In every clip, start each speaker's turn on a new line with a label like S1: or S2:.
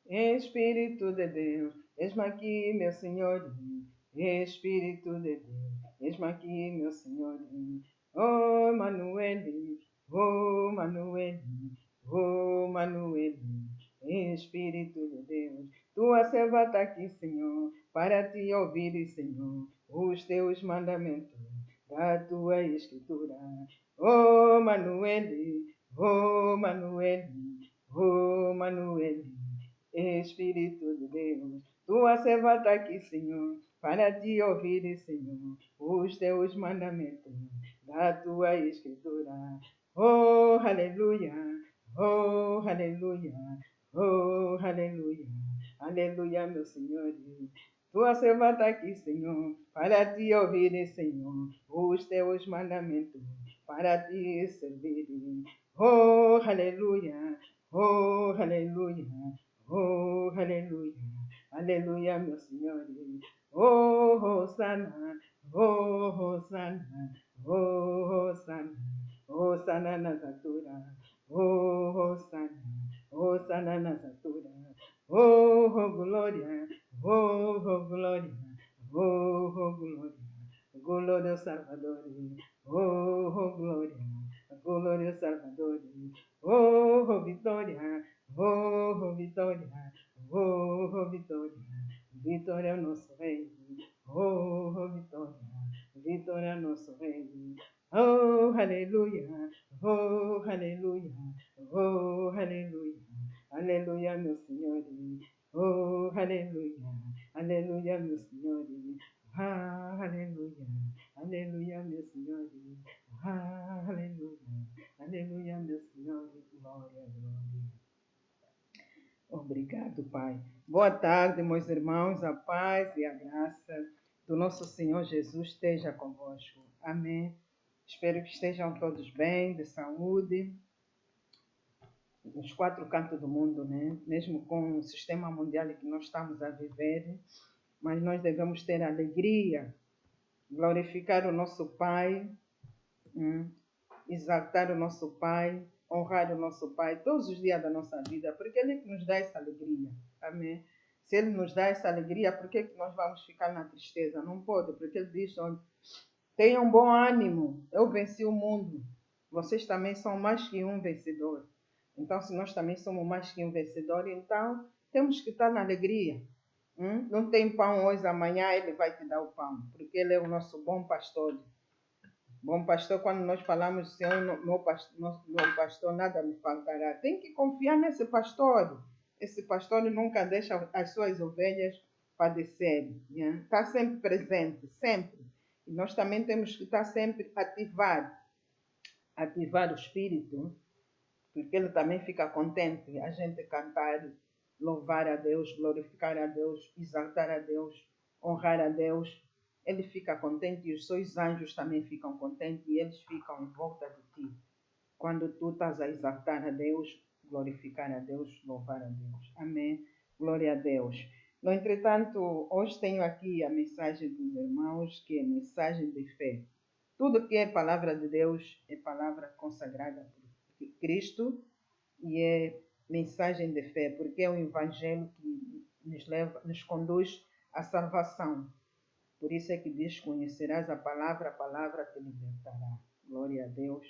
S1: Espírito de Deus, eis-me aqui, meu Senhor. Espírito de Deus, eis-me aqui, meu Senhor. Oh, Manuel, oh, Manuel, oh, Manuel. Espírito de Deus, tua serva está aqui, Senhor, para te ouvir, Senhor, os teus mandamentos da tua escritura. Oh, Manuel, oh, Manuel, oh, Manuel. Espírito de Deus, tua serva está aqui, Senhor, para te ouvir, Senhor, os teus mandamentos da tua escritura. Oh, aleluia, oh, aleluia, oh, aleluia, aleluia, meu Senhor. Tua serva está aqui, Senhor, para te ouvir, Senhor, os teus mandamentos, para te servir. Oh, aleluia, oh, aleluia. Oh, aleluia, aleluia, meu Senhor. Oh, Hosanna, oh, Hosanna, oh, Hosanna, Hosanna nas alturas. Oh, Hosanna, Hosanna nas alturas. Oh, glória, oh, glória, oh, glória. Glória ao Salvador, oh, glória, glória ao Salvador, oh, vitória. Oh, vitória, oh, vitória, vitória é o nosso rei. Oh, vitória, vitória é o nosso rei. Oh, aleluia, oh, aleluia, oh, aleluia, aleluia, meu Senhor. Oh, aleluia, aleluia, meu Senhor. Ah, aleluia, aleluia, meu Senhor. Ah, aleluia, aleluia, meu Senhor. Glória, glória. Obrigado, Pai. Boa tarde, meus irmãos. A paz e a graça do nosso Senhor Jesus esteja convosco. Amém. Espero que estejam todos bem, de saúde, nos quatro cantos do mundo, né? Mesmo com o sistema mundial que nós estamos a viver, mas nós devemos ter alegria, glorificar o nosso Pai, exaltar o nosso Pai, honrar o nosso Pai todos os dias da nossa vida, porque Ele nos dá essa alegria. Amém? Se Ele nos dá essa alegria, por que nós vamos ficar na tristeza? Não pode, porque Ele diz, tenham bom ânimo, eu venci o mundo. Vocês também são mais que um vencedor. Então, se nós também somos mais que um vencedor, então temos que estar na alegria. Não tem pão hoje, amanhã Ele vai te dar o pão, porque Ele é o nosso bom pastor. Bom pastor, quando nós falamos, Senhor, meu pastor, nada me faltará. Tem que confiar nesse pastor. Esse pastor nunca deixa as suas ovelhas padecer. Né? Está sempre presente, sempre. E nós também temos que estar sempre ativar o espírito, porque ele também fica contente. A gente cantar, louvar a Deus, glorificar a Deus, exaltar a Deus, honrar a Deus. Ele fica contente e os seus anjos também ficam contentes e eles ficam em volta de ti. Quando tu estás a exaltar a Deus, glorificar a Deus, louvar a Deus. Amém. Glória a Deus. No entretanto, hoje tenho aqui a mensagem dos irmãos, que é mensagem de fé. Tudo que é palavra de Deus é palavra consagrada por Cristo e é mensagem de fé, porque é o evangelho que nos conduz à salvação. Por isso é que diz, conhecerás a palavra te libertará. Glória a Deus.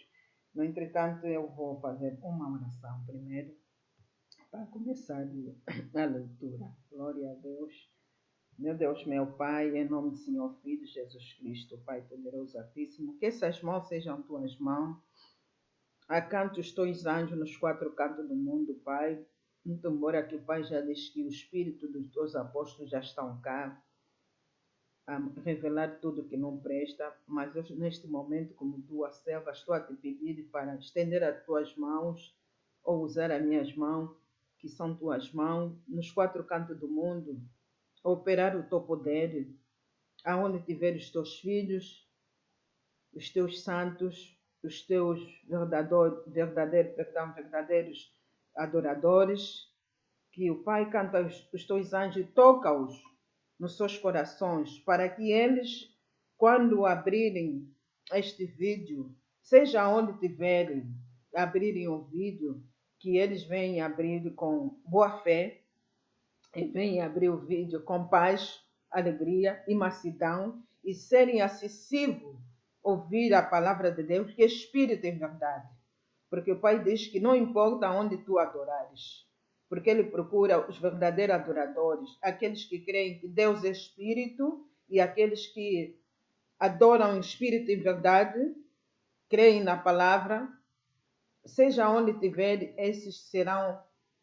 S1: No entretanto, eu vou fazer uma oração primeiro, para começar a leitura. Glória a Deus. Meu Deus, meu Pai, em nome do Senhor Filho Jesus Cristo, Pai poderoso Altíssimo, que essas mãos sejam tuas mãos. Acanto os teus anjos nos quatro cantos do mundo, Pai. Muito embora que o Pai já diz que o Espírito dos teus apóstolos já estão cá, a revelar tudo que não presta, mas eu, neste momento, como tua serva, estou a te pedir para estender as tuas mãos, ou usar as minhas mãos, que são tuas mãos, nos quatro cantos do mundo, operar o teu poder, aonde tiver os teus filhos, os teus santos, os teus verdadeiros adoradores, que o Pai canta os teus anjos e toca-os nos seus corações, para que eles, quando abrirem este vídeo, seja onde tiverem, abrirem o vídeo, que eles venham abrir com boa fé, e venham abrir o vídeo com paz, alegria e mansidão e serem acessíveis ouvir a palavra de Deus, que é espírito em verdade. Porque o Pai diz que não importa onde tu adorares, porque Ele procura os verdadeiros adoradores, aqueles que creem que Deus é espírito e aqueles que adoram em espírito e verdade, creem na palavra, seja onde estiver, esses serão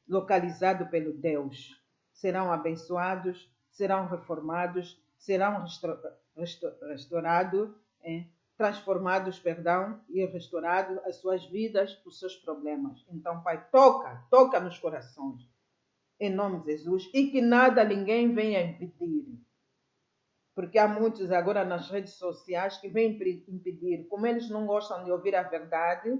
S1: localizados pelo Deus, serão abençoados, serão reformados, serão restaurados, transformados, perdão, e restaurados as suas vidas, os seus problemas. Então, Pai, toca nos corações, em nome de Jesus, e que nada, ninguém venha impedir. Porque há muitos agora nas redes sociais que vêm impedir, como eles não gostam de ouvir a verdade,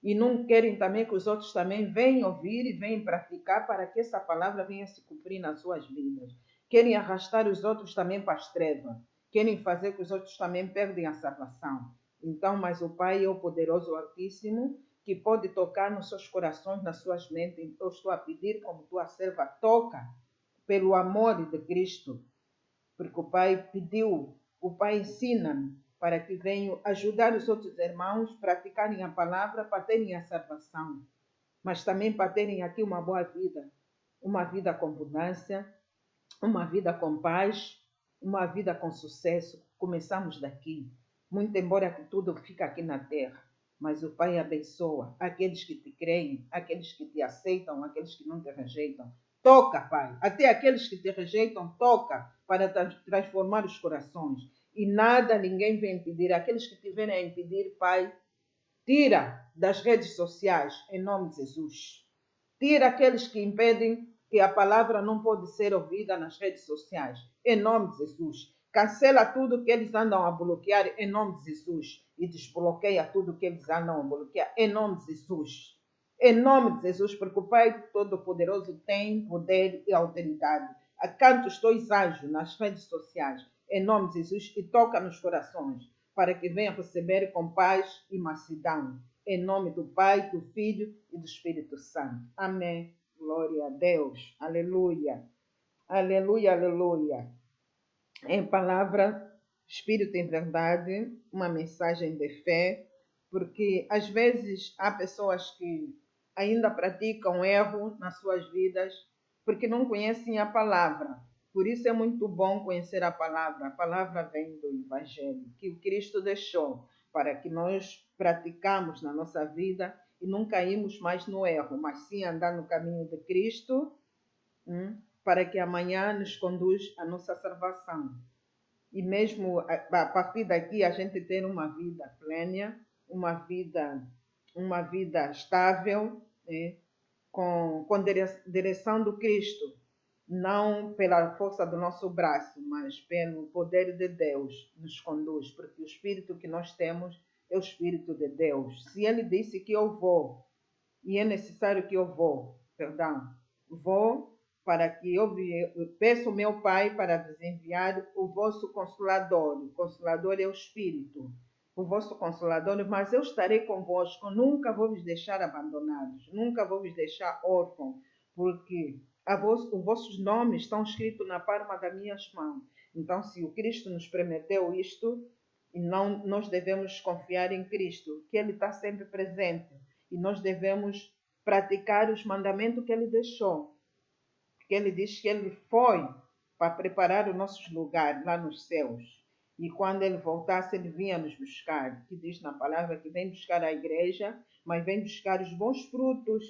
S1: e não querem também que os outros também venham ouvir e venham praticar para que essa palavra venha se cumprir nas suas vidas. Querem arrastar os outros também para as trevas. Querem fazer que os outros também perdem a salvação. Então, mas o Pai é o poderoso Altíssimo, que pode tocar nos seus corações, nas suas mentes. Eu estou a pedir, como tua serva, toca pelo amor de Cristo. Porque o Pai pediu, o Pai ensina-me para que venham ajudar os outros irmãos a praticarem a palavra para terem a salvação, mas também para terem aqui uma boa vida, uma vida com abundância, uma vida com paz, uma vida com sucesso. Começamos daqui, muito embora que tudo fica aqui na terra, mas o Pai abençoa aqueles que te creem, aqueles que te aceitam, aqueles que não te rejeitam. Toca, Pai, até aqueles que te rejeitam, toca para transformar os corações. E nada, ninguém vem impedir. Aqueles que tiverem a impedir, Pai, tira das redes sociais, em nome de Jesus. Tira aqueles que impedem que a palavra não pode ser ouvida nas redes sociais, em nome de Jesus. Cancela tudo que eles andam a bloquear, em nome de Jesus. E desbloqueia tudo que eles andam a bloquear, em nome de Jesus. Em nome de Jesus, porque o Pai Todo-Poderoso tem poder e autoridade. Acanta os teus anjos nas redes sociais, em nome de Jesus, e toca nos corações, para que venham receber com paz e mansidão. Em nome do Pai, do Filho e do Espírito Santo. Amém. Glória a Deus. Aleluia. Aleluia, aleluia. Em palavra, Espírito em verdade, uma mensagem de fé, porque às vezes há pessoas que ainda praticam erro nas suas vidas porque não conhecem a palavra. Por isso é muito bom conhecer a palavra. A palavra vem do Evangelho, que o Cristo deixou para que nós praticamos na nossa vida e não caímos mais no erro, mas sim andar no caminho de Cristo, para que amanhã nos conduz à nossa salvação. E mesmo a partir daqui a gente ter uma vida plena, uma vida estável, com direção do Cristo, não pela força do nosso braço, mas pelo poder de Deus nos conduz, porque o Espírito que nós temos é o Espírito de Deus. Se Ele disse que eu vou, e é necessário que eu vou para que eu peço ao meu Pai para vos enviar o vosso Consolador. O Consolador é o Espírito, o vosso Consolador, mas eu estarei convosco, nunca vou vos deixar abandonados, nunca vou vos deixar órfãos, porque os vossos nomes estão escritos na palma das minhas mãos. Então, se o Cristo nos prometeu isto, e não, nós devemos confiar em Cristo, que Ele está sempre presente, e nós devemos praticar os mandamentos que Ele deixou. Porque Ele diz que Ele foi para preparar os nossos lugares lá nos céus. E quando Ele voltasse, Ele vinha nos buscar. Que diz na palavra que vem buscar a igreja, mas vem buscar os bons frutos.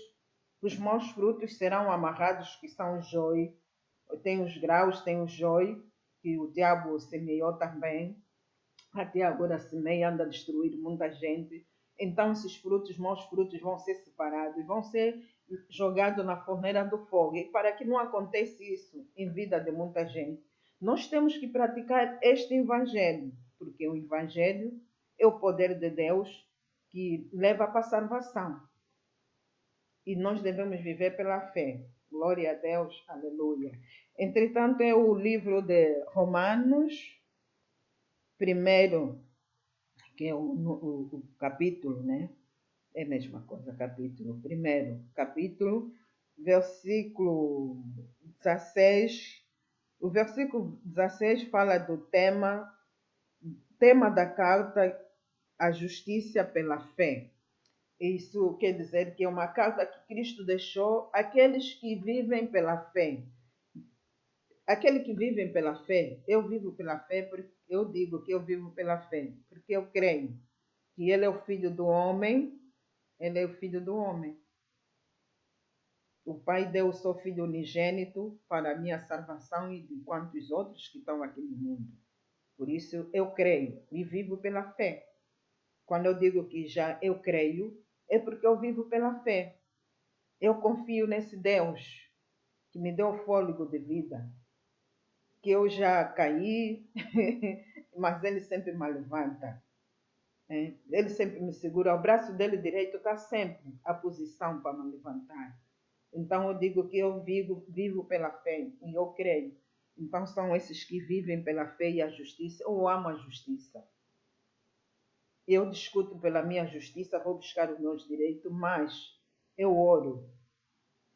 S1: Os maus frutos serão amarrados, que são o joio. Tem os graus, tem o joio, que o diabo semeou também. Até agora a semeia anda a destruir muita gente. Então esses frutos, maus frutos, vão ser separados, vão ser jogados na forneira do fogo. E para que não aconteça isso em vida de muita gente, nós temos que praticar este evangelho, porque o evangelho é o poder de Deus que leva para a salvação. E nós devemos viver pela fé. Glória a Deus, aleluia. Entretanto, é o livro de Romanos, primeiro, que é o capítulo, né? É a mesma coisa, capítulo. Primeiro, capítulo, versículo 16, o versículo 16 fala do tema da carta, a justiça pela fé. Isso quer dizer que é uma carta que Cristo deixou àqueles que vivem pela fé. Aquele que vivem pela fé, eu vivo pela fé, porque eu digo que eu vivo pela fé, porque eu creio que Ele é o Filho do homem, Ele é o Filho do homem. O Pai deu o seu Filho unigênito para a minha salvação e de quantos outros que estão aqui no mundo. Por isso eu creio e vivo pela fé. Quando eu digo que já eu creio, é porque eu vivo pela fé. Eu confio nesse Deus que me deu o fôlego de vida, que eu já caí, mas Ele sempre me levanta. Ele sempre me segura. O braço dele direito está sempre à posição para me levantar. Então eu digo que eu vivo pela fé e eu creio. Então são esses que vivem pela fé e a justiça. Eu amo a justiça. Eu discuto pela minha justiça, vou buscar os meus direitos, mas eu oro.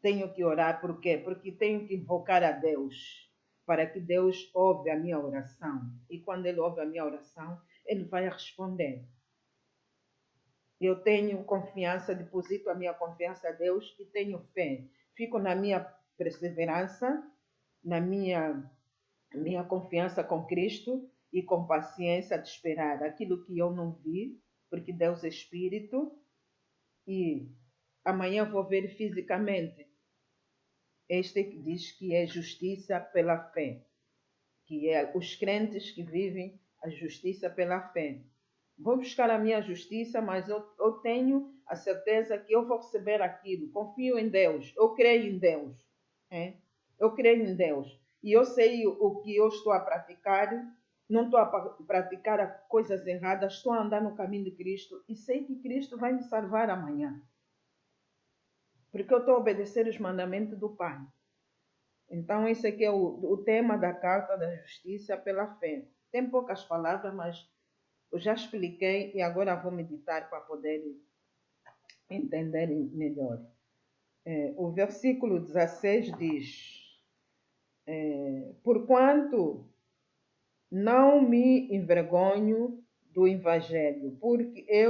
S1: Tenho que orar, por quê? Porque tenho que invocar a Deus, para que Deus ouve a minha oração. E quando Ele ouve a minha oração, Ele vai responder. Eu tenho confiança, deposito a minha confiança a Deus e tenho fé. Fico na minha perseverança, na minha confiança com Cristo e com paciência de esperar aquilo que eu não vi, porque Deus é Espírito e amanhã vou ver fisicamente. Este que diz que é justiça pela fé, que é os crentes que vivem a justiça pela fé. Vou buscar a minha justiça, mas eu tenho a certeza que eu vou receber aquilo. Confio em Deus, eu creio em Deus. Eu creio em Deus. E eu sei o que eu estou a praticar. Não estou a praticar coisas erradas, estou a andar no caminho de Cristo e sei que Cristo vai me salvar amanhã. Porque eu estou a obedecer os mandamentos do Pai. Então, esse aqui é o tema da carta da justiça pela fé. Tem poucas palavras, mas eu já expliquei e agora vou meditar para poder entender melhor. O versículo 16 diz: Porquanto não me envergonho do Evangelho, porque é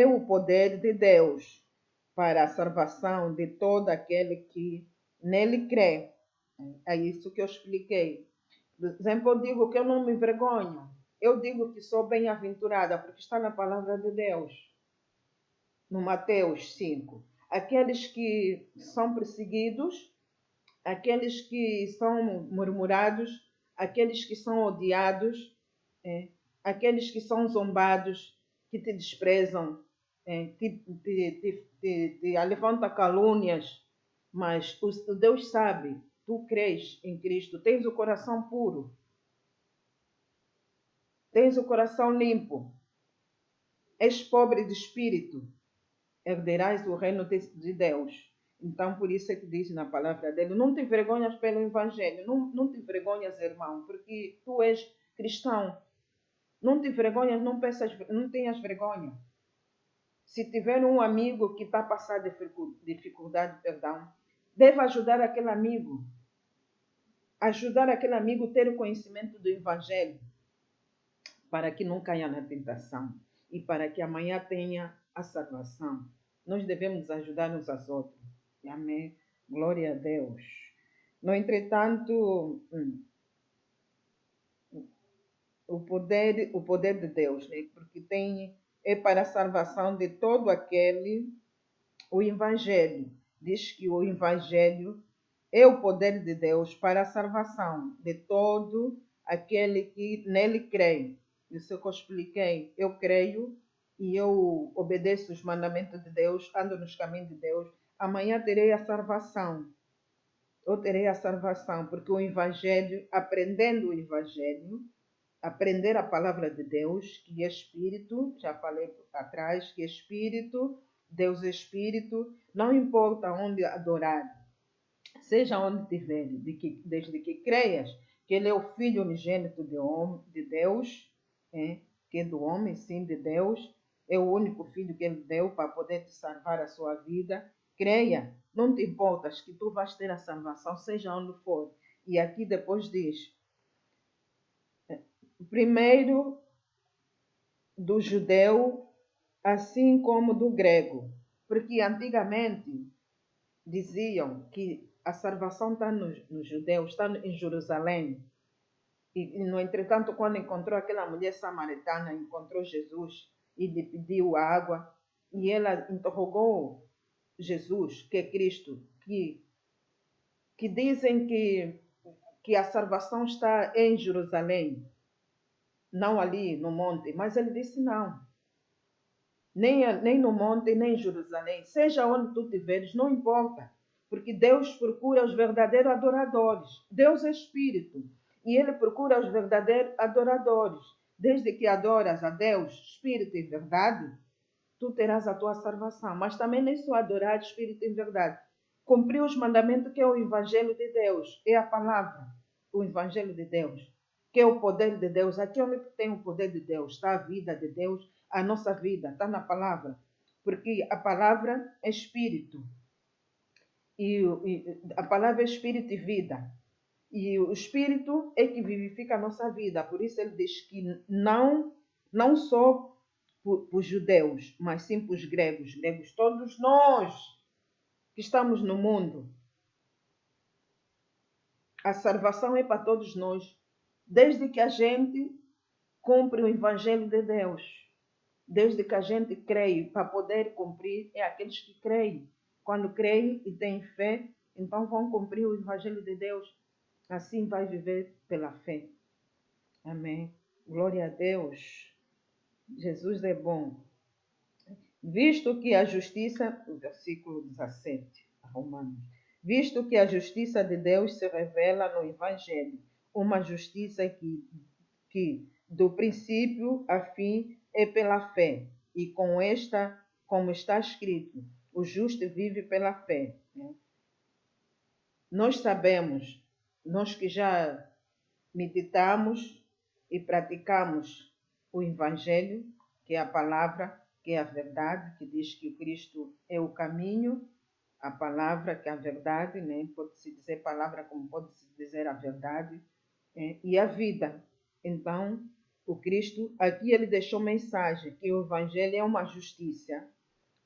S1: o poder de Deus para a salvação de todo aquele que nele crê. É isso que eu expliquei. Por exemplo, eu digo que eu não me envergonho. Eu digo que sou bem-aventurada, porque está na palavra de Deus. No Mateus 5. Aqueles que são perseguidos, aqueles que são murmurados, aqueles que são odiados, aqueles que são zombados, que te desprezam, te levantam calúnias, mas o Deus sabe, tu crês em Cristo, tens o coração puro, tens o coração limpo, és pobre de espírito, herderás o reino de Deus. Então, por isso é que diz na palavra dele, não te envergonhas pelo Evangelho, não te envergonhas, irmão, porque tu és cristão. Não te envergonhas, não tenhas vergonha. Se tiver um amigo que está a passar dificuldade, deve ajudar aquele amigo. Ajudar aquele amigo a ter o conhecimento do Evangelho, para que não caia na tentação e para que amanhã tenha a salvação. Nós devemos ajudar uns aos outros. Amém. Glória a Deus. No entretanto, o poder de Deus, né? Porque é para a salvação de todo aquele, o Evangelho. Diz que o Evangelho é o poder de Deus para a salvação de todo aquele que nele crê. Isso que eu expliquei. Eu creio e eu obedeço os mandamentos de Deus, ando nos caminhos de Deus. Amanhã terei a salvação. Eu terei a salvação, porque o Evangelho, aprendendo o Evangelho, aprender a palavra de Deus, que é Espírito, já falei atrás, que é Espírito, Deus é Espírito, não importa onde adorar, seja onde estiver, desde que creias que Ele é o Filho unigênito de Deus, que é do homem, sim, de Deus, é o único Filho que Ele deu para poder te salvar a sua vida, creia. não te importas que tu vais ter a salvação, seja onde for. E aqui depois diz, primeiro do judeu, assim como do grego. Porque antigamente diziam que a salvação está nos judeus, está em Jerusalém. E, no entretanto, quando encontrou aquela mulher samaritana, encontrou Jesus e lhe pediu água, e ela interrogou Jesus, que é Cristo, que dizem que a salvação está em Jerusalém, não ali no monte. Mas ele disse não, nem no monte, nem em Jerusalém. Seja onde tu estiveres, não importa, porque Deus procura os verdadeiros adoradores. Deus é Espírito, e Ele procura os verdadeiros adoradores. Desde que adoras a Deus, Espírito e verdade, tu terás a tua salvação. Mas também nem só adorar Espírito e verdade. Cumprir os mandamentos, que é o Evangelho de Deus, é a palavra, o Evangelho de Deus, que é o poder de Deus. Aqui onde tem o poder de Deus, está a vida de Deus, a nossa vida, está na palavra. Porque a palavra é Espírito. E a palavra é Espírito e vida. E o Espírito é que vivifica a nossa vida. Por isso ele diz que não só para os judeus, mas sim para os gregos. Gregos, todos nós que estamos no mundo. A salvação é para todos nós, desde que a gente cumpre o Evangelho de Deus. Desde que a gente crê, para poder cumprir, é aqueles que creem. Quando creem e têm fé, então vão cumprir o Evangelho de Deus. Assim vai viver pela fé. Amém. Glória a Deus. Jesus é bom. Visto que a justiça, versículo 17, Romanos. Visto que a justiça de Deus se revela no Evangelho, uma justiça que do princípio a fim é pela fé. E com esta, como está escrito, o justo vive pela fé. Nós sabemos, nós que já meditamos e praticamos o Evangelho, que é a palavra, que é a verdade, que diz que Cristo é o caminho, a palavra, que é a verdade, né? Pode-se dizer palavra como pode-se dizer a verdade, e a vida. Então, o Cristo, aqui ele deixou mensagem que o Evangelho é uma justiça.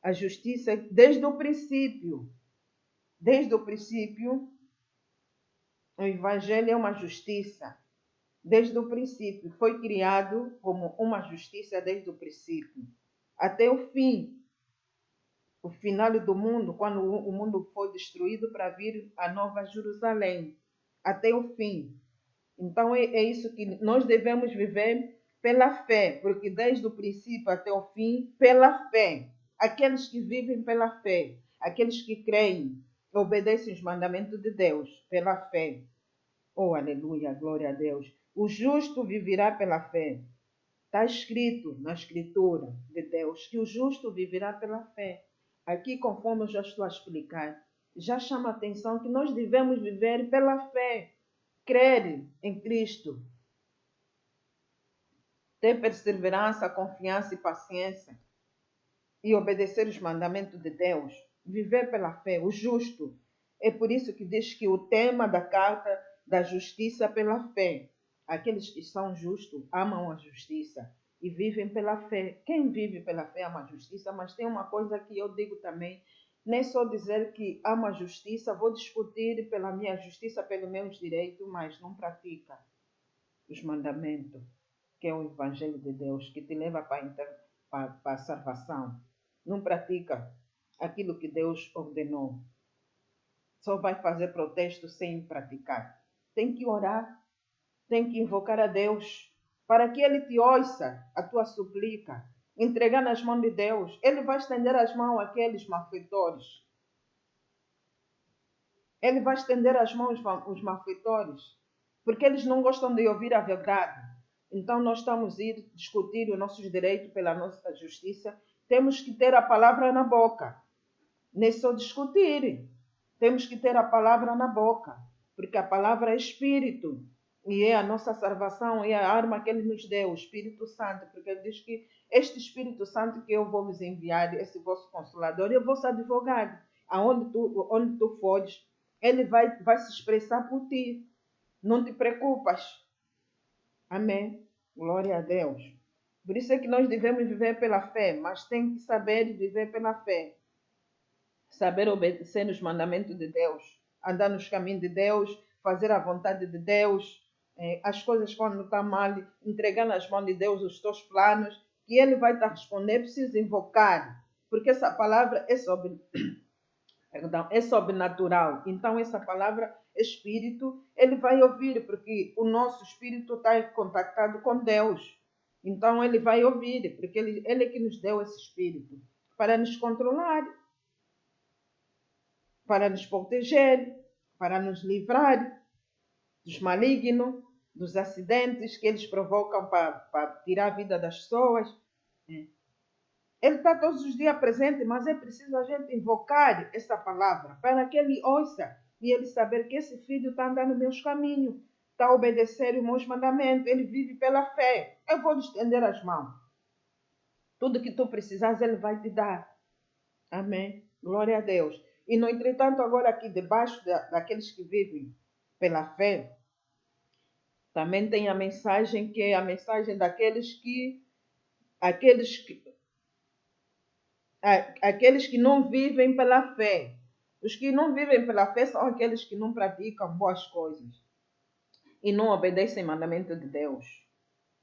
S1: A justiça desde o princípio. Desde o princípio, o Evangelho é uma justiça. Desde o princípio. Foi criado como uma justiça desde o princípio. Até o fim. O final do mundo, quando o mundo foi destruído para vir a nova Jerusalém. Até o fim. Então é isso que nós devemos viver pela fé, porque desde o princípio até o fim, pela fé. Aqueles que vivem pela fé, aqueles que creem, obedecem os mandamentos de Deus, pela fé. Oh, aleluia, glória a Deus. O justo viverá pela fé. Está escrito na Escritura de Deus que o justo viverá pela fé. Aqui, conforme eu já estou a explicar, já chama a atenção que nós devemos viver pela fé. Crer em Cristo, ter perseverança, confiança e paciência e obedecer os mandamentos de Deus, viver pela fé, o justo. É por isso que diz que o tema da carta da justiça pela fé. Aqueles que são justos amam a justiça e vivem pela fé. Quem vive pela fé ama a justiça, mas tem uma coisa que eu digo também, nem só dizer que amo a justiça, vou discutir pela minha justiça, pelos meus direitos, mas não pratica os mandamentos, que é o Evangelho de Deus, que te leva para a salvação. Não pratica aquilo que Deus ordenou. Só vai fazer protesto sem praticar. Tem que orar, tem que invocar a Deus, para que Ele te ouça a tua suplica. Entregar nas mãos de Deus. Ele vai estender as mãos àqueles malfeitores. Ele vai estender as mãos aos malfeitores, porque eles não gostam de ouvir a verdade. Então nós estamos a ir discutir os nossos direitos pela nossa justiça. Temos que ter a palavra na boca. Nem só discutir. Temos que ter a palavra na boca, porque a palavra é Espírito. E é a nossa salvação, é a arma que Ele nos deu, o Espírito Santo. Porque Ele diz que este Espírito Santo que eu vou vos enviar, esse vosso Consolador, é o vosso advogado. onde tu fores, ele vai se expressar por ti. Não te preocupas. Amém. Glória a Deus. Por isso é que nós devemos viver pela fé, mas tem que saber viver pela fé. Saber obedecer os mandamentos de Deus, andar nos caminhos de Deus, fazer a vontade de Deus, as coisas quando estão mal, entregar nas mãos de Deus os teus planos, que Ele vai te responder, precisa invocar, porque essa palavra é sobrenatural. Então essa palavra, espírito, ele vai ouvir, porque o nosso espírito está contactado com Deus. Então ele vai ouvir, porque ele é que nos deu esse espírito, para nos controlar, para nos proteger, para nos livrar dos malignos, dos acidentes que eles provocam para tirar a vida das pessoas. Ele está todos os dias presente, mas é preciso a gente invocar essa palavra para que ele ouça e ele saber que esse filho está andando nos meus caminhos, está a obedecer os meus mandamentos, ele vive pela fé. Eu vou lhe estender as mãos. Tudo que tu precisares, ele vai te dar. Amém. Glória a Deus. E, no entretanto, agora aqui debaixo daqueles que vivem pela fé, também tem a mensagem que é a mensagem daqueles que não vivem pela fé. Os que não vivem pela fé são aqueles que não praticam boas coisas e não obedecem mandamento de Deus.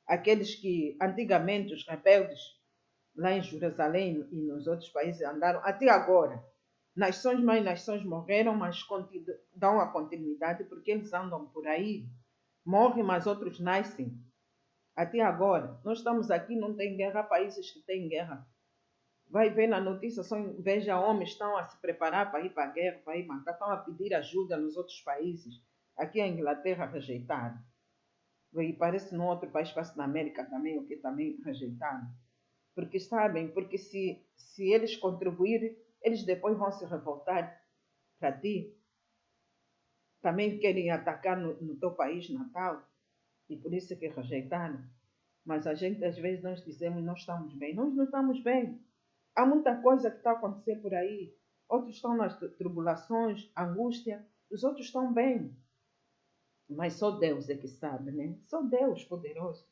S1: Aqueles que antigamente os rebeldes lá em Jerusalém e nos outros países andaram até agora. Nações mais nações morreram, mas dão a continuidade porque eles andam por aí. Morrem, mas outros nascem. Até agora. Nós estamos aqui, não tem guerra, países que têm guerra. Vai ver na notícia, só veja homens estão a se preparar para ir para a guerra, para ir matar, estão a pedir ajuda nos outros países. Aqui a Inglaterra rejeitaram. E parece no outro país, parece na América também, o que também rejeitaram. Porque sabem, porque se eles contribuírem, eles depois vão se revoltar para ti. Também querem atacar no teu país natal. E por isso que rejeitaram. Mas a gente, às vezes, nós dizemos, nós estamos bem. Nós não estamos bem. Há muita coisa que está acontecendo por aí. Outros estão nas tribulações, angústia. Os outros estão bem. Mas só Deus é que sabe, né? Só Deus poderoso.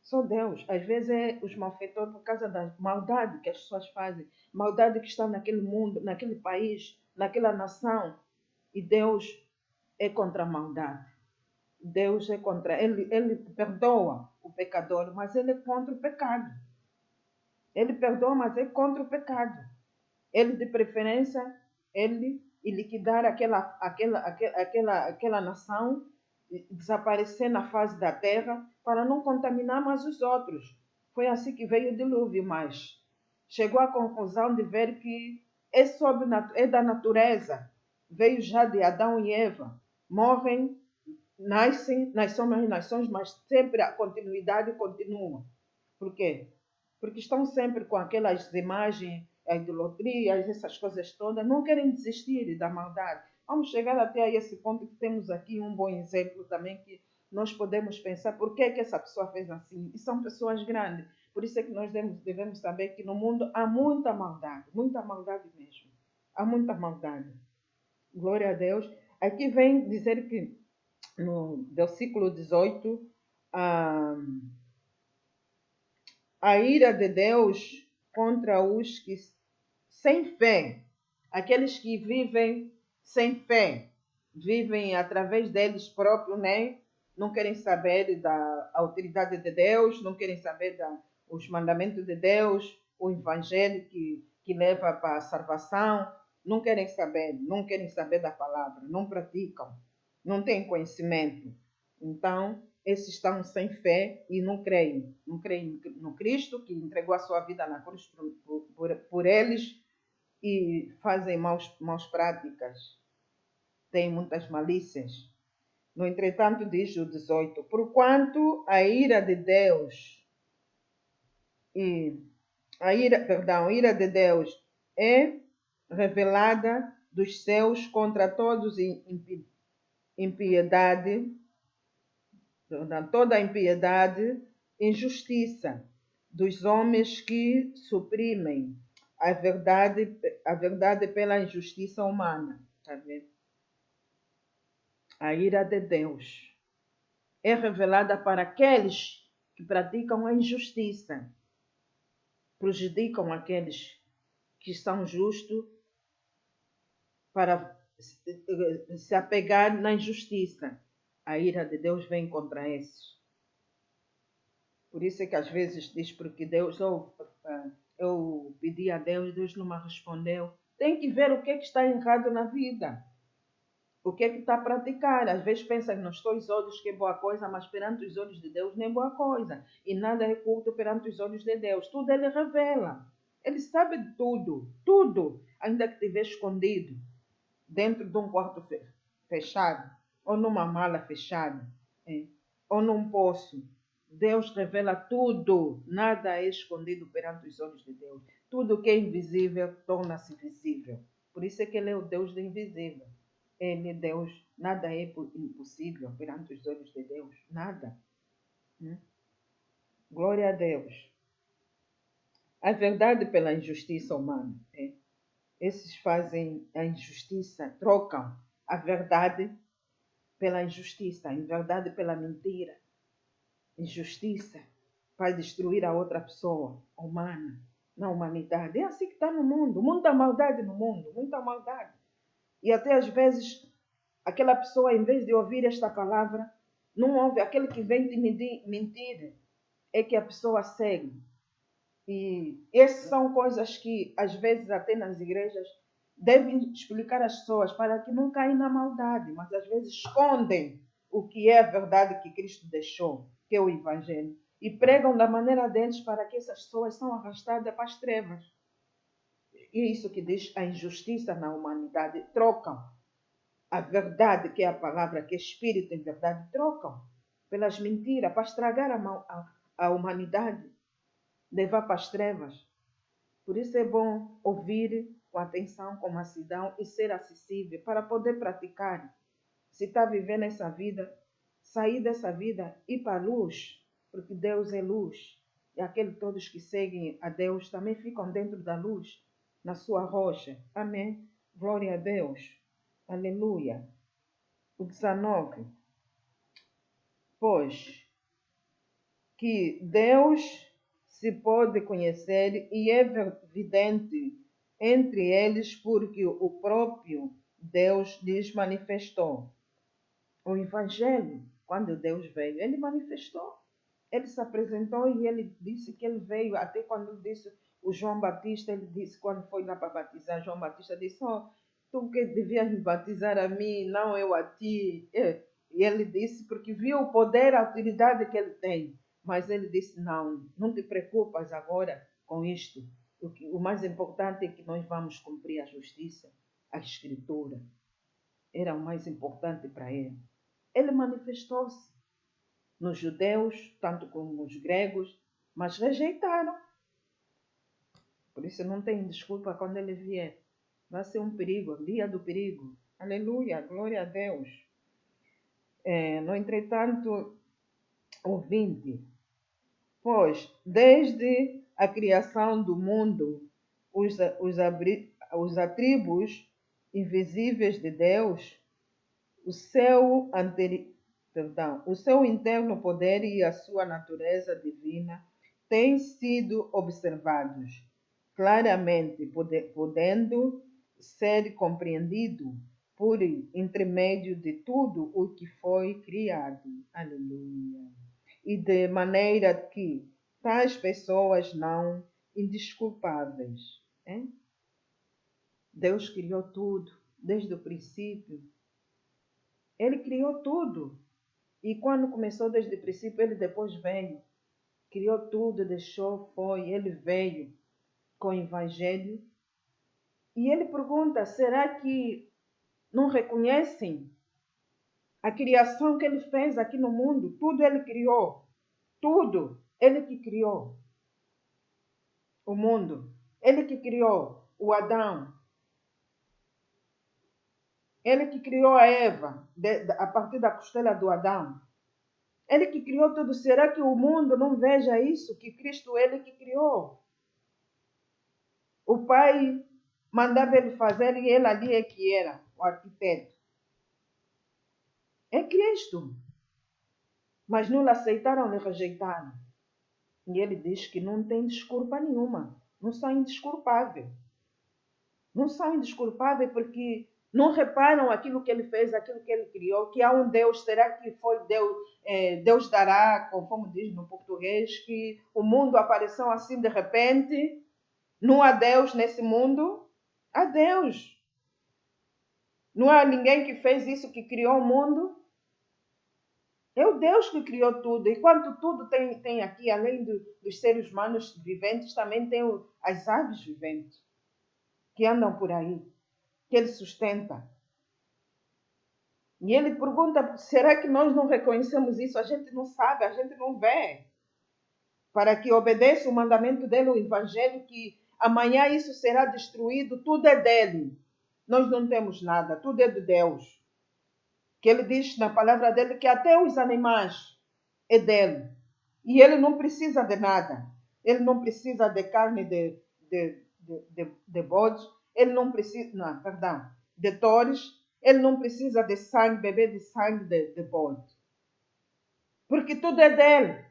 S1: Só Deus. Às vezes os malfeitores por causa da maldade que as pessoas fazem. Maldade que está naquele mundo, naquele país, naquela nação. E Deus é contra a maldade. Deus é contra. Ele perdoa o pecador, mas ele é contra o pecado. Ele perdoa, mas é contra o pecado. Ele, de preferência, ele liquidar aquela nação, desaparecer na face da terra, para não contaminar mais os outros. Foi assim que veio o dilúvio, mas chegou à conclusão de ver que é da natureza. Veio já de Adão e Eva. Morrem, nascem, nações, mas sempre a continuidade continua. Por quê? Porque estão sempre com aquelas imagens, a idolatria, essas coisas todas, não querem desistir da maldade. Vamos chegar até a esse ponto que temos aqui um bom exemplo também que nós podemos pensar por que essa pessoa fez assim. E são pessoas grandes. Por isso é que nós devemos saber que no mundo há muita maldade mesmo. Há muita maldade. Glória a Deus. Aqui vem dizer que no versículo 18, a ira de Deus contra os que sem fé, aqueles que vivem sem fé, vivem através deles próprios, né? Não querem saber da autoridade de Deus, não querem saber dos mandamentos de Deus, o evangelho que leva para a salvação, não querem saber da palavra, não praticam, não têm conhecimento. Então, esses estão sem fé e não creem no Cristo que entregou a sua vida na cruz por eles e fazem maus práticas, têm muitas malícias. No entretanto, diz o 18, porquanto a ira de Deus a ira de Deus é revelada dos céus contra todos impiedade, toda a impiedade, injustiça dos homens que suprimem a verdade pela injustiça humana. Tá vendo? A ira de Deus é revelada para aqueles que praticam a injustiça, prejudicam aqueles que são justos para se apegar na injustiça. A ira de Deus vem contra esses. Por isso é que às vezes diz, porque Deus, eu pedi a Deus, Deus não me respondeu. Tem que ver o que está errado na vida. O que está a praticar. Às vezes pensa que nos teus olhos que é boa coisa, mas perante os olhos de Deus não é boa coisa. E nada é culto perante os olhos de Deus. Tudo Ele revela. Ele sabe de tudo. Tudo. Ainda que estiver escondido dentro de um quarto fechado, ou numa mala fechada, ou num poço. Deus revela tudo. Nada é escondido perante os olhos de Deus. Tudo que é invisível torna-se visível. Por isso é que Ele é o Deus do invisível. Ele é Deus. Nada é impossível perante os olhos de Deus. Nada. Glória a Deus. A verdade pela injustiça humana. Esses fazem a injustiça, trocam a verdade pela injustiça, a verdade pela mentira. Injustiça para destruir a outra pessoa humana, na humanidade. É assim que está no mundo. Muita maldade no mundo, muita maldade. E até às vezes, aquela pessoa, em vez de ouvir esta palavra, não ouve. Aquele que vem te mentir é que a pessoa segue. E essas são coisas que, às vezes, até nas igrejas, devem explicar às pessoas para que não caem na maldade, mas às vezes escondem o que é a verdade que Cristo deixou, que é o Evangelho, e pregam da maneira deles para que essas pessoas são arrastadas para as trevas. E é isso que diz a injustiça na humanidade. Trocam a verdade, que é a palavra, que é espírito em verdade, trocam pelas mentiras, para estragar a humanidade, levar para as trevas. Por isso é bom ouvir com atenção, com mansidão e ser acessível para poder praticar. Se está vivendo essa vida, sair dessa vida e ir para a luz, porque Deus é luz. E aqueles todos que seguem a Deus também ficam dentro da luz, na sua rocha. Amém. Glória a Deus. Aleluia. O 19. Pois que Deus se pode conhecer e é evidente entre eles porque o próprio Deus lhes manifestou. O Evangelho, quando Deus veio, Ele manifestou. Ele se apresentou e Ele disse que Ele veio. Até quando Ele disse o João Batista, Ele disse, quando foi lá para batizar, João Batista disse, tu que devias me batizar a mim, não eu a ti. E Ele disse, porque viu o poder, a autoridade que Ele tem. Mas Ele disse, não te preocupas agora com isto. O mais importante é que nós vamos cumprir a justiça, a Escritura. Era o mais importante para Ele. Ele manifestou-se nos judeus, tanto como nos gregos, mas rejeitaram. Por isso não tem desculpa quando Ele vier. Vai ser um perigo, dia do perigo. Aleluia, glória a Deus. No entretanto, o 20. Pois, desde a criação do mundo, os atributos invisíveis de Deus, o seu interno poder e a sua natureza divina têm sido observados claramente, podendo ser compreendido por intermédio de tudo o que foi criado. Aleluia. E de maneira que tais pessoas não indesculpáveis. Deus criou tudo desde o princípio. Ele criou tudo. E quando começou desde o princípio, Ele depois veio. Criou tudo, deixou, foi. Ele veio com o Evangelho. E Ele pergunta, será que não reconhecem a criação que Ele fez aqui no mundo? Tudo Ele criou. Tudo. Ele que criou o mundo. Ele que criou o Adão. Ele que criou a Eva, a partir da costela do Adão. Ele que criou tudo. Será que o mundo não veja isso? Que Cristo, Ele que criou. O pai mandava ele fazer e ele ali é que era o arquiteto. É Cristo. Mas não lhe aceitaram, lhe rejeitaram. E ele diz que não tem desculpa nenhuma. Não são indesculpáveis. Não são indesculpáveis porque não reparam aquilo que ele fez, aquilo que ele criou, que há um Deus, será que foi Deus, Deus dará, conforme diz no português, que o mundo apareceu assim de repente? Não há Deus nesse mundo? Há Deus. Não há ninguém que fez isso, que criou o mundo? É o Deus que criou tudo. E quanto tudo tem aqui, além dos seres humanos viventes, também tem as aves viventes que andam por aí, que ele sustenta. E ele pergunta, será que nós não reconhecemos isso? A gente não sabe, a gente não vê. Para que obedeça o mandamento dele, o evangelho, que amanhã isso será destruído, tudo é dele. Nós não temos nada, tudo é de Deus. Que ele diz na palavra dele que até os animais é dele. E ele não precisa de nada. Ele não precisa de carne de bode. Ele não precisa, não, perdão, de touros. Ele não precisa de sangue, beber de sangue de bode. Porque tudo é dele.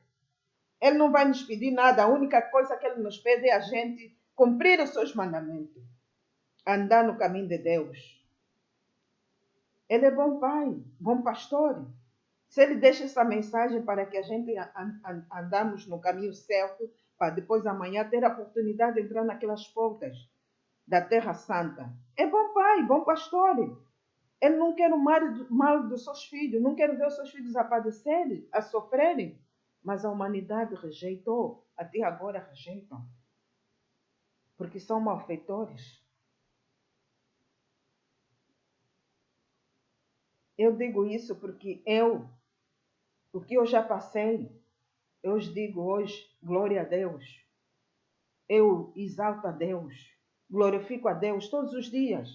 S1: Ele não vai nos pedir nada. A única coisa que ele nos pede é a gente cumprir os seus mandamentos. Andar no caminho de Deus. Ele é bom pai, bom pastor. Se ele deixa essa mensagem para que a gente andamos no caminho certo, para depois amanhã ter a oportunidade de entrar naquelas portas da Terra Santa. É bom pai, bom pastor. Ele não quer o mal dos seus filhos, não quer ver os seus filhos a padecerem, a sofrerem. Mas a humanidade rejeitou, até agora rejeitam. Porque são malfeitores. Eu digo isso porque o que eu já passei, eu os digo hoje, glória a Deus. Eu exalto a Deus, glorifico a Deus todos os dias.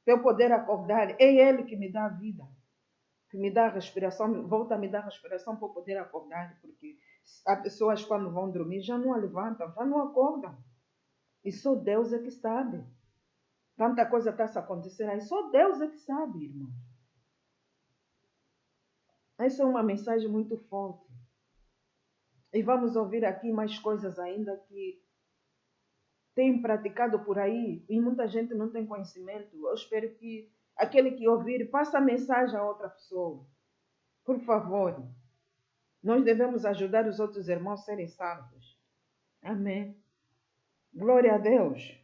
S1: Para eu poder acordar, é Ele que me dá a vida, que me dá a respiração, volta a me dar a respiração para eu poder acordar, porque há pessoas quando vão dormir já não a levantam, já não acordam. E só Deus é que sabe. Tanta coisa está a acontecer aí, só Deus é que sabe, irmão. Essa é uma mensagem muito forte. E vamos ouvir aqui mais coisas ainda que tem praticado por aí e muita gente não tem conhecimento. Eu espero que aquele que ouvir passe a mensagem a outra pessoa. Por favor, nós devemos ajudar os outros irmãos a serem salvos. Amém. Glória a Deus.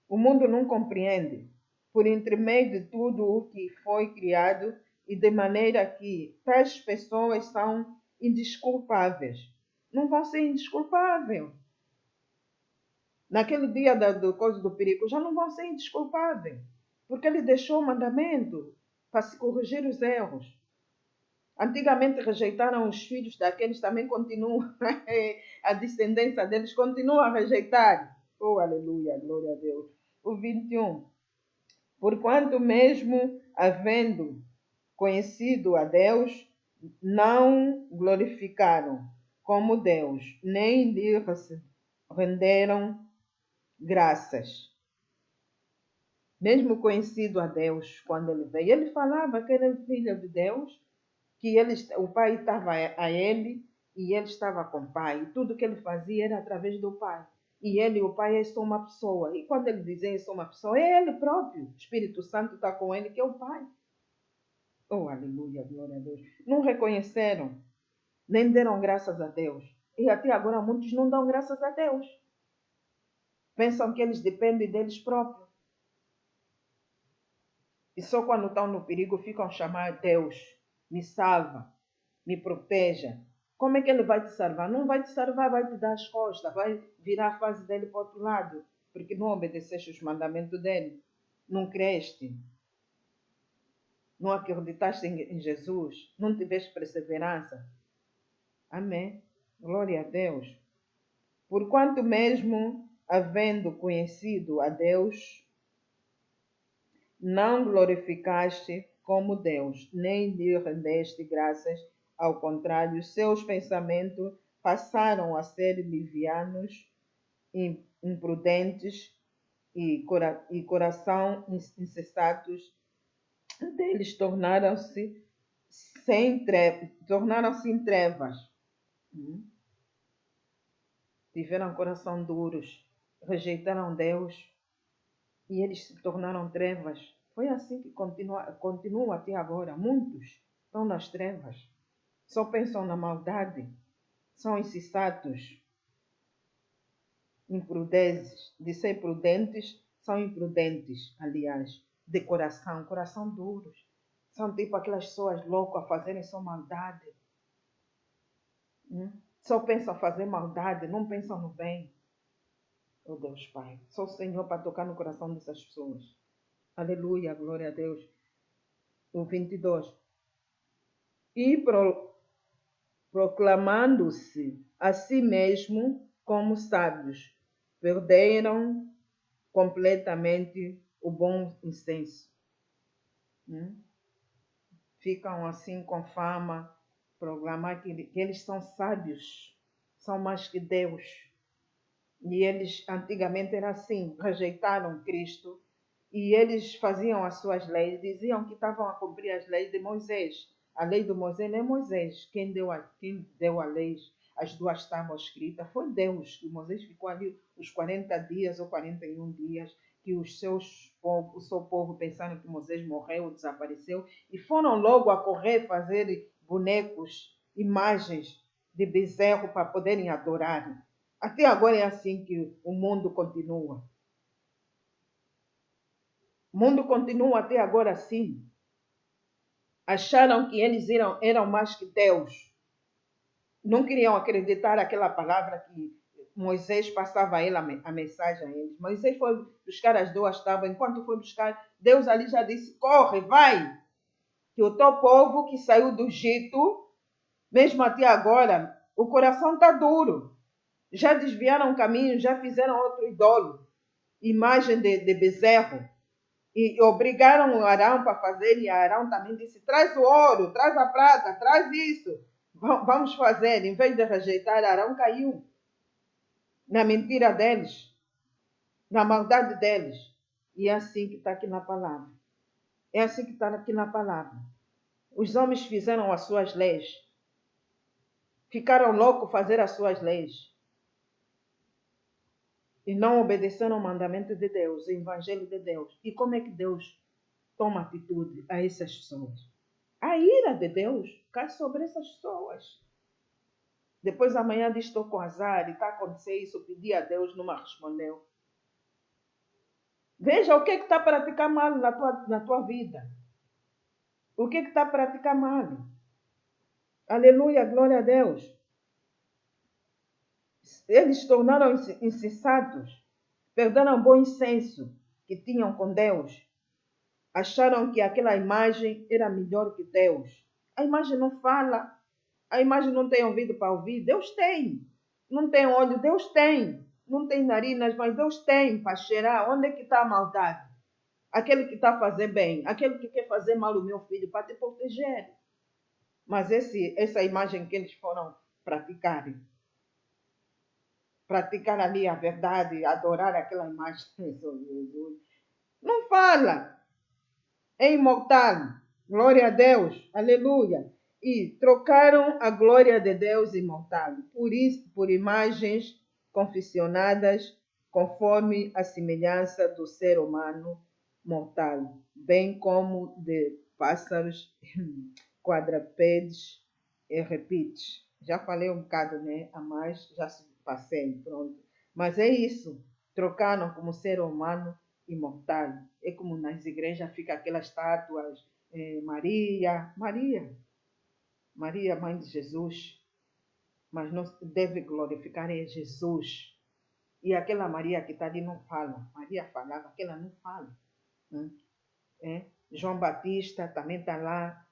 S1: O mundo não compreende, por intermédio de tudo o que foi criado, e de maneira que tais pessoas são indesculpáveis. Não vão ser indesculpáveis. Naquele dia do coisa do perigo, já não vão ser indesculpáveis. Porque ele deixou o mandamento para se corrigir os erros. Antigamente rejeitaram os filhos daqueles, também continuam, a descendência deles continua a rejeitar. Oh, aleluia, glória a Deus. O 21. Porquanto mesmo havendo conhecido a Deus, não glorificaram como Deus, nem lhe renderam graças. Mesmo conhecido a Deus, quando ele veio, ele falava que era filho de Deus, que o pai estava a ele e ele estava com o pai. E tudo que ele fazia era através do pai. E ele e o pai é só uma pessoa. E quando ele dizia é só uma pessoa, é ele próprio. O Espírito Santo está com ele, que é o pai. Oh, aleluia, glória a Deus. Não reconheceram, nem deram graças a Deus. E até agora muitos não dão graças a Deus. Pensam que eles dependem deles próprios. E só quando estão no perigo ficam a chamar Deus. Me salva, me proteja. Como é que ele vai te salvar? Não vai te salvar, vai te dar as costas, vai virar a face dele para o outro lado, porque não obedeceste os mandamentos dele, não creste, não acreditaste em Jesus, não tiveste perseverança. Amém? Glória a Deus. Porquanto mesmo, havendo conhecido a Deus, não glorificaste como Deus, nem lhe rendeste graças. Ao contrário, seus pensamentos passaram a ser livianos, imprudentes, e coração insensatos deles tornaram-se em trevas. Tiveram coração duros, rejeitaram Deus e eles se tornaram trevas. Foi assim que continua até agora. Muitos estão nas trevas, só pensam na maldade, são insensatos, imprudentes, de ser prudentes, são imprudentes, aliás, de coração duros. São tipo aquelas pessoas loucas a fazerem só maldade. Só pensam fazer maldade, não pensam no bem. Oh Deus Pai, só o Senhor para tocar no coração dessas pessoas. Aleluia, glória a Deus. O 22. E proclamando-se a si mesmo como sábios, perderam completamente o bom senso. Ficam assim com fama, proclamar que eles são sábios, são mais que Deus. E eles antigamente era assim, rejeitaram Cristo e eles faziam as suas leis, diziam que estavam a cumprir as leis de Moisés. A lei de Moisés não é Moisés. Quem deu a lei, as duas tábuas escritas, foi Deus. E Moisés ficou ali os 40 dias ou 41 dias que o seu povo pensaram que Moisés morreu, desapareceu, e foram logo a correr fazer bonecos, imagens de bezerro para poderem adorar. Até agora é assim que o mundo continua. O mundo continua até agora assim. Acharam que eles eram mais que Deus. Não queriam acreditar aquela palavra que Moisés passava a mensagem a eles. Moisés foi buscar as duas tábuas. Enquanto foi buscar, Deus ali já disse, corre, vai. Que o teu povo que saiu do Egito, mesmo até agora, o coração está duro. Já desviaram o caminho, já fizeram outro ídolo, imagem de bezerro. E obrigaram o Arão para fazer, e Arão também disse, traz o ouro, traz a prata, traz isso. Vamos fazer. Em vez de rejeitar, Arão caiu na mentira deles, na maldade deles. E é assim que está aqui na palavra. É assim que está aqui na palavra. Os homens fizeram as suas leis. Ficaram loucos fazer as suas leis. E não obedeceram ao mandamento de Deus, o evangelho de Deus. E como é que Deus toma atitude a essas pessoas? A ira de Deus cai sobre essas pessoas. Depois amanhã diz, estou com azar e está a acontecer isso, pedi a Deus, não me respondeu. Veja o que está a praticar mal na tua vida. O que está a praticar mal? Aleluia, glória a Deus. Eles se tornaram insensatos, perderam o bom senso que tinham com Deus. Acharam que aquela imagem era melhor que Deus. A imagem não fala, a imagem não tem ouvido para ouvir. Deus tem. Não tem olho, Deus tem. Não tem narinas, mas Deus tem para cheirar. Onde é que está a maldade? Aquele que está a fazer bem, aquele que quer fazer mal o meu filho para te proteger. Mas essa imagem que eles foram praticar ali a verdade, adorar aquela imagem, Jesus, não fala. É imortal. Glória a Deus. Aleluia. E trocaram a glória de Deus imortal por imagens confeccionadas conforme a semelhança do ser humano mortal, bem como de pássaros, quadrúpedes e répteis. Já falei um bocado, né? A mais, já passei, pronto. Mas é isso. Trocaram como ser humano imortal. É como nas igrejas fica aquelas estátuas, Maria, mãe de Jesus, mas não deve glorificar é Jesus. E aquela Maria que está ali não fala. Maria falava, aquela não fala. João Batista também está lá.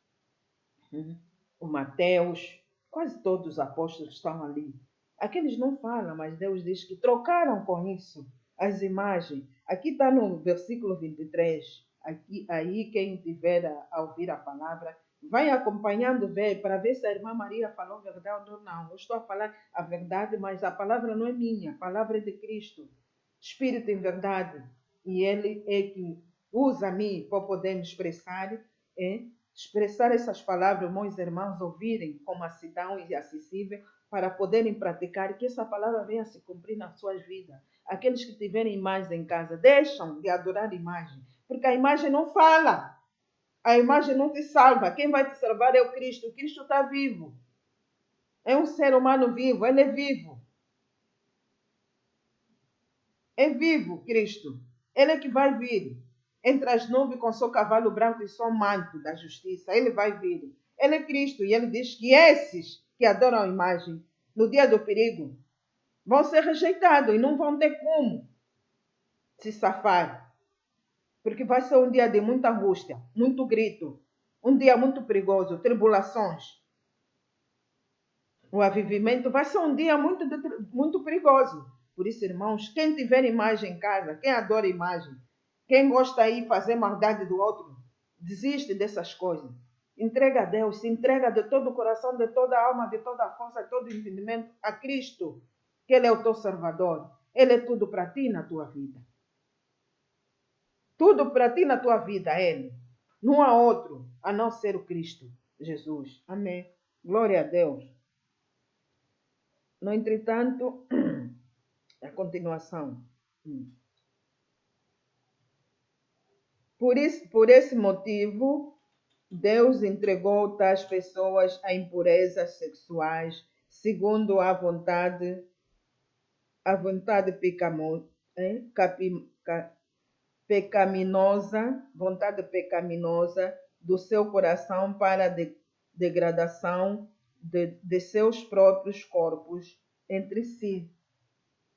S1: O Mateus, quase todos os apóstolos estão ali. Aqueles não falam, mas Deus diz que trocaram com isso as imagens. Aqui está no versículo 23. Aí quem tiver a ouvir a palavra, vai acompanhando para ver se a irmã Maria falou verdade ou não. Eu estou a falar a verdade, mas a palavra não é minha, a palavra é de Cristo. Espírito em verdade. e Ele é que usa-me para poder me expressar, expressar essas palavras, meus irmãos ouvirem com mansidão e acessível, para poderem praticar, que essa palavra venha se cumprir nas suas vidas. Aqueles que tiverem imagens em casa, deixam de adorar a imagem, porque a imagem não fala, a imagem não te salva. Quem vai te salvar é o Cristo. O Cristo está vivo, é um ser humano vivo, ele é vivo. É vivo, Cristo. Ele é que vai vir entre as nuvens com seu cavalo branco e seu manto da justiça. Ele vai vir. Ele é Cristo e ele diz que esses que adoram a imagem no dia do perigo vão ser rejeitados e não vão ter como se safar. Porque vai ser um dia de muita angústia, muito grito, um dia muito perigoso, tribulações. O avivamento vai ser um dia muito perigoso. Por isso, irmãos, quem tiver imagem em casa, quem adora imagem, quem gosta de fazer maldade do outro, desiste dessas coisas. Entrega a Deus, se entrega de todo o coração, de toda a alma, de toda a força, de todo o entendimento a Cristo, que Ele é o teu Salvador. Ele é tudo para ti na tua vida. Tudo para ti na tua vida, Ele. Não há outro, a não ser o Cristo Jesus. Amém. Glória a Deus. No entretanto, a continuação. Por esse motivo, Deus entregou tais pessoas a impurezas sexuais, segundo a vontade pecaminosa do seu coração para a degradação de seus próprios corpos entre si.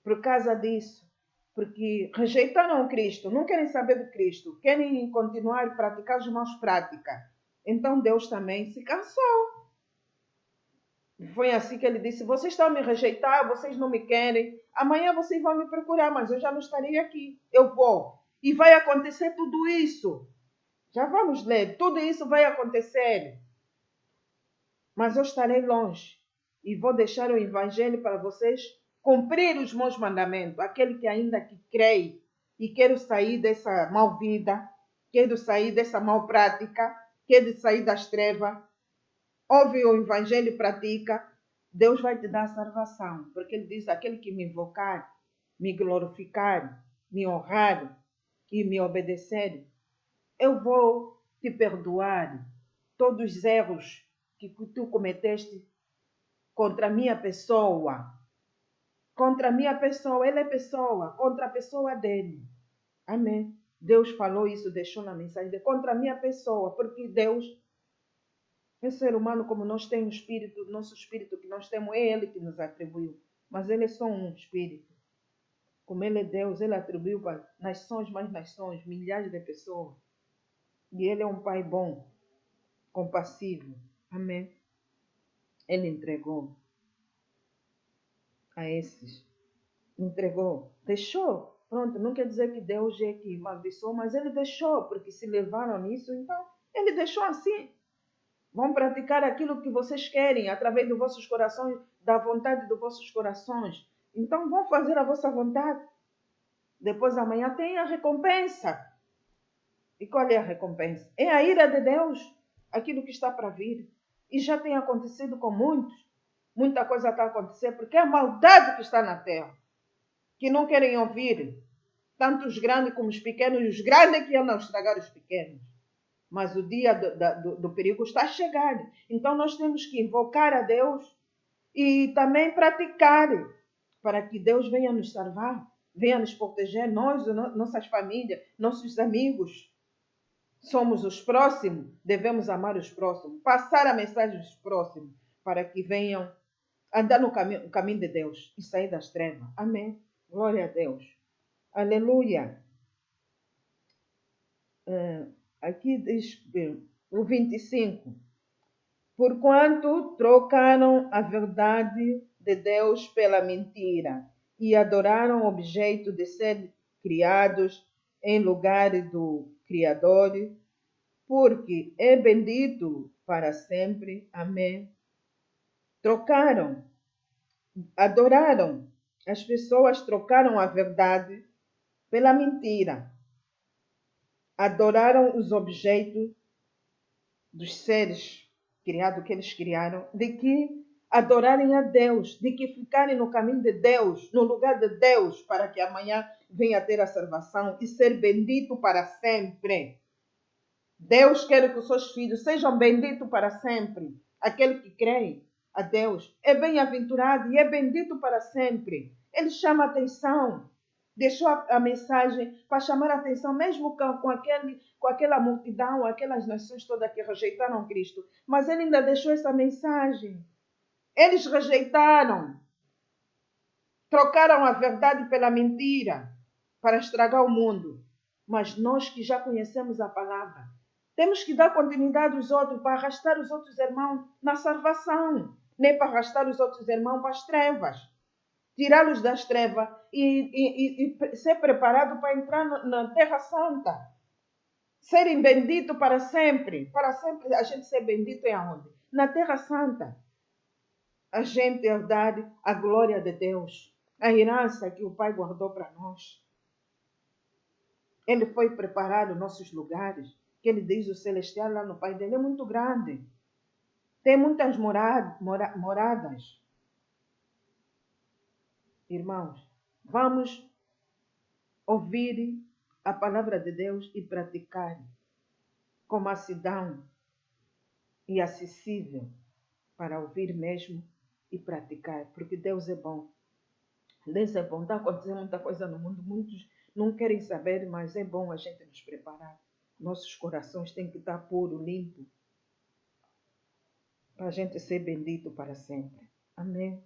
S1: Por causa disso, porque rejeitaram Cristo, não querem saber de Cristo, querem continuar a praticar as más práticas. Então Deus também se cansou. Foi assim que ele disse: vocês estão me rejeitar, vocês não me querem. Amanhã vocês vão me procurar, mas eu já não estarei aqui. Eu vou. E vai acontecer tudo isso. Já vamos ler. Tudo isso vai acontecer. Mas eu estarei longe. E vou deixar o evangelho para vocês cumprir os meus mandamentos. Aquele que ainda que crê e quero sair dessa mal vida, quero sair dessa mal prática, quero sair das trevas, ouve o evangelho e pratica, Deus vai te dar salvação. Porque ele diz: aquele que me invocar, me glorificar, me honrar e me obedecer, eu vou te perdoar todos os erros que tu cometeste contra a minha pessoa. Contra a minha pessoa, ele é pessoa, contra a pessoa dele. Amém. Deus falou isso, deixou na mensagem, contra a minha pessoa, porque Deus é ser humano como nós temos espírito, nosso espírito que nós temos, é Ele que nos atribuiu. Mas Ele é só um espírito. Como Ele é Deus, Ele atribuiu para nações mais nações, milhares de pessoas. E Ele é um Pai bom, compassivo. Amém. Ele entregou a esses. Entregou. Deixou. Pronto, não quer dizer que Deus é que maldiçoou, mas Ele deixou, porque se levaram nisso, então Ele deixou assim. Vão praticar aquilo que vocês querem, através dos vossos corações, da vontade dos vossos corações. Então vão fazer a vossa vontade. Depois amanhã tem a recompensa. E qual é a recompensa? É a ira de Deus, aquilo que está para vir. E já tem acontecido com muitos. Muita coisa está acontecendo, porque é a maldade que está na terra, que não querem ouvir. Tanto os grandes como os pequenos, e os grandes que andam a estragar os pequenos. Mas o dia do perigo está a chegar. Então nós temos que invocar a Deus e também praticar para que Deus venha nos salvar, venha nos proteger, nós, nossas famílias, nossos amigos. Somos os próximos, devemos amar os próximos, passar a mensagem aos próximos, para que venham andar no caminho de Deus e sair das trevas. Amém. Glória a Deus. Aleluia. Aqui diz o 25. Porquanto trocaram a verdade de Deus pela mentira e adoraram o objeto de ser criados em lugar do Criador, porque é bendito para sempre. Amém. Trocaram, adoraram. As pessoas trocaram a verdade pela mentira. adoraram os objetos dos seres criados que eles criaram, de que adorarem a Deus, de que ficarem no caminho de Deus, no lugar de Deus, para que amanhã venha ter a salvação e ser bendito para sempre. Deus quer que os seus filhos sejam benditos para sempre. Aquele que crê a Deus é bem-aventurado e é bendito para sempre. Ele chama a atenção. Deixou a mensagem para chamar a atenção, mesmo com aquela multidão, aquelas nações todas que rejeitaram Cristo. Mas ele ainda deixou essa mensagem. Eles rejeitaram. Trocaram a verdade pela mentira para estragar o mundo. Mas nós que já conhecemos a palavra, temos que dar continuidade aos outros para arrastar os outros irmãos na salvação, nem para arrastar os outros irmãos para as trevas. Tirá-los das trevas e ser preparado para entrar na Terra Santa. Serem benditos para sempre. Para sempre a gente ser bendito é aonde? Na Terra Santa. A gente herdar a glória de Deus. A herança que o Pai guardou para nós. Ele foi preparar os nossos lugares. Que ele diz o celestial lá no Pai dele é muito grande. Tem muitas moradas. Irmãos, vamos ouvir a palavra de Deus e praticar com mansidão e acessível para ouvir mesmo e praticar, porque Deus é bom. Deus é bom. Está acontecendo muita coisa no mundo, muitos não querem saber, mas é bom a gente nos preparar. Nossos corações têm que estar puro, limpo, para a gente ser bendito para sempre. Amém.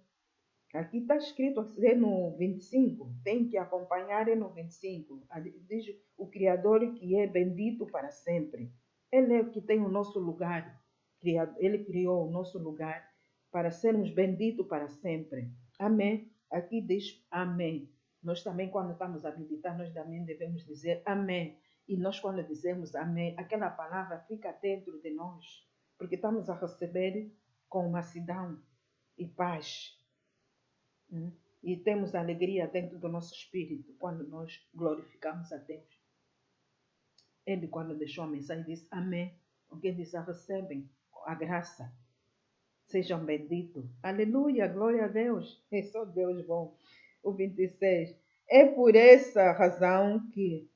S1: Aqui está escrito no 25, tem que acompanhar no 25. Diz o Criador que é bendito para sempre. Ele é o que tem o nosso lugar. Ele criou o nosso lugar para sermos benditos para sempre. Amém. Aqui diz amém. Nós também, quando estamos a meditar, nós também devemos dizer amém. E nós, quando dizemos amém, aquela palavra fica dentro de nós. Porque estamos a receber com mansidão e paz. E temos alegria dentro do nosso espírito quando nós glorificamos a Deus. Ele, quando deixou a mensagem, disse amém. Alguém diz, recebem a graça. Sejam benditos. Aleluia, glória a Deus. É só Deus bom. O 26. É por essa razão que...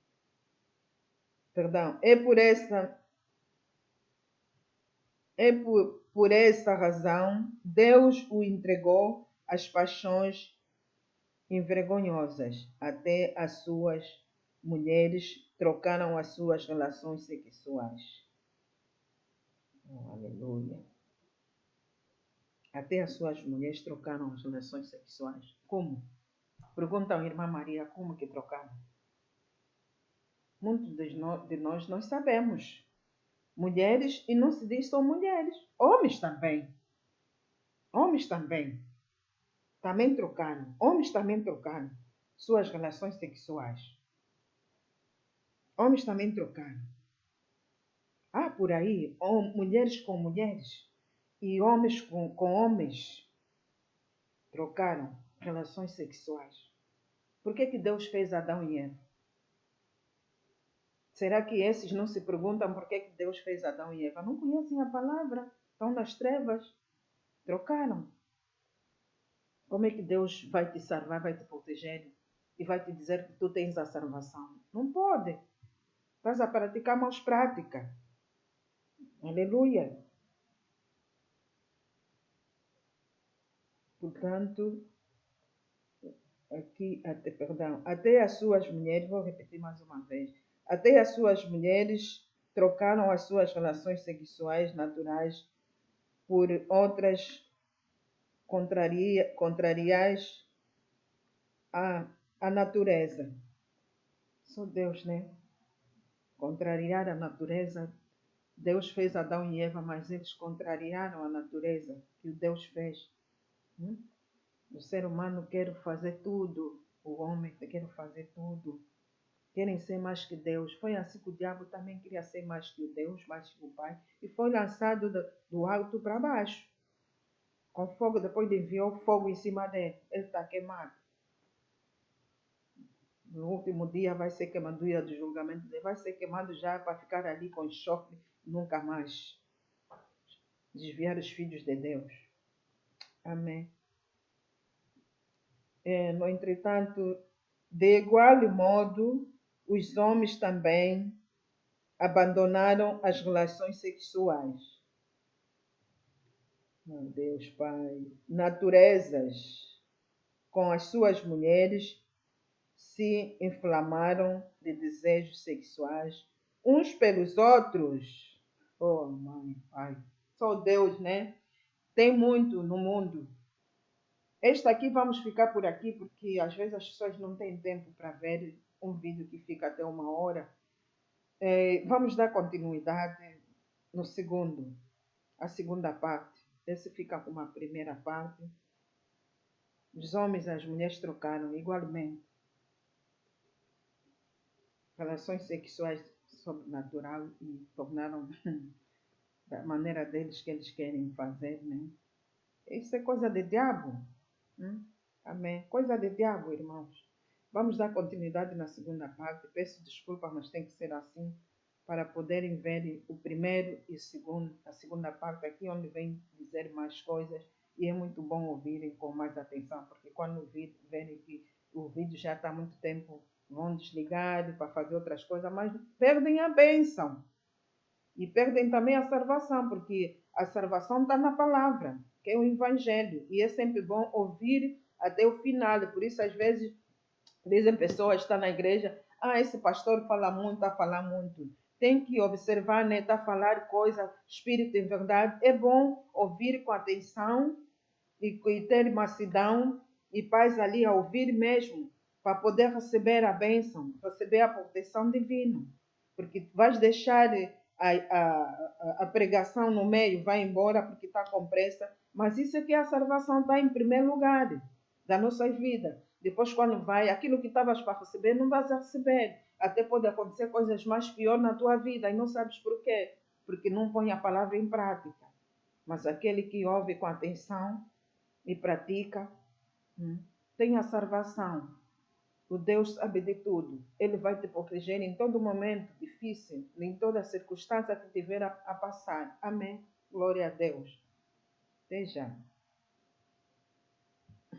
S1: por essa razão Deus o entregou às paixões envergonhosas. Até as suas mulheres trocaram as suas relações sexuais. Aleluia. Até as suas mulheres trocaram as relações sexuais. Como? Perguntam a irmã Maria, como que trocaram? Muitos de nós sabemos. Mulheres, e não se diz só mulheres. Homens também. Homens também. Também trocaram. Homens também trocaram suas relações sexuais. Homens também trocaram. Por aí, mulheres com mulheres e homens com homens trocaram relações sexuais. Por que Deus fez Adão e Eva? Será que esses não se perguntam por que Deus fez Adão e Eva? Não conhecem a palavra, estão nas trevas, trocaram. Como é que Deus vai te salvar, vai te proteger e vai te dizer que tu tens a salvação? Não pode. Estás a praticar maus práticas. Aleluia. Portanto, até as suas mulheres, vou repetir mais uma vez, até as suas mulheres trocaram as suas relações sexuais naturais por outras contrariais à natureza. Só Deus, né? Contrariar a natureza. Deus fez Adão e Eva, mas eles contrariaram a natureza que Deus fez. O ser humano quer fazer tudo. O homem quer fazer tudo. Querem ser mais que Deus. Foi assim que o diabo também queria ser mais que Deus, mais que o Pai. E foi lançado do alto para baixo. Com fogo, depois enviou fogo em cima dele. Ele está queimado. No último dia vai ser queimado, no dia do julgamento, vai ser queimado já para ficar ali com enxofre, nunca mais desviar os filhos de Deus. Amém. No entretanto, de igual modo, os homens também abandonaram as relações sexuais. Meu Deus, Pai. Naturezas com as suas mulheres se inflamaram de desejos sexuais uns pelos outros. Oh, mãe, Pai. Só Deus, né? Tem muito no mundo. Esta aqui vamos ficar por aqui, porque às vezes as pessoas não têm tempo para ver um vídeo que fica até 1 hora. Vamos dar continuidade no segundo, a segunda parte. Esse fica com uma primeira parte. Os homens e as mulheres trocaram igualmente relações sexuais sobrenatural e tornaram da maneira deles que eles querem fazer, né? Isso é coisa de diabo. Amém. Coisa de diabo, irmãos. Vamos dar continuidade na segunda parte. Peço desculpa, mas tem que ser assim para poderem ver o primeiro e a segunda parte aqui, onde vem dizer mais coisas. E é muito bom ouvirem com mais atenção, porque quando verem que o vídeo já está há muito tempo, vão desligar para fazer outras coisas, mas perdem a bênção. E perdem também a salvação, porque a salvação está na palavra, que é o Evangelho. E é sempre bom ouvir até o final. Por isso, às vezes, dizem pessoas que estão na igreja, esse pastor fala muito, está a falar muito. Tem que observar, né? Está a falar coisa, espírito em verdade. É bom ouvir com atenção e ter mansidão e paz ali a ouvir mesmo, para poder receber a bênção, receber a proteção divina. Porque vais deixar a pregação no meio, vai embora porque está com pressa, mas isso é que a salvação está em primeiro lugar da nossa vida. Depois, quando vai, aquilo que estavas para receber, não vais a receber. Até pode acontecer coisas mais piores na tua vida e não sabes porquê, porque não põe a palavra em prática. Mas aquele que ouve com atenção e pratica, tem a salvação. O Deus sabe de tudo. Ele vai te proteger em todo momento difícil, em toda circunstância que tiver a passar. Amém. Glória a Deus. Até já.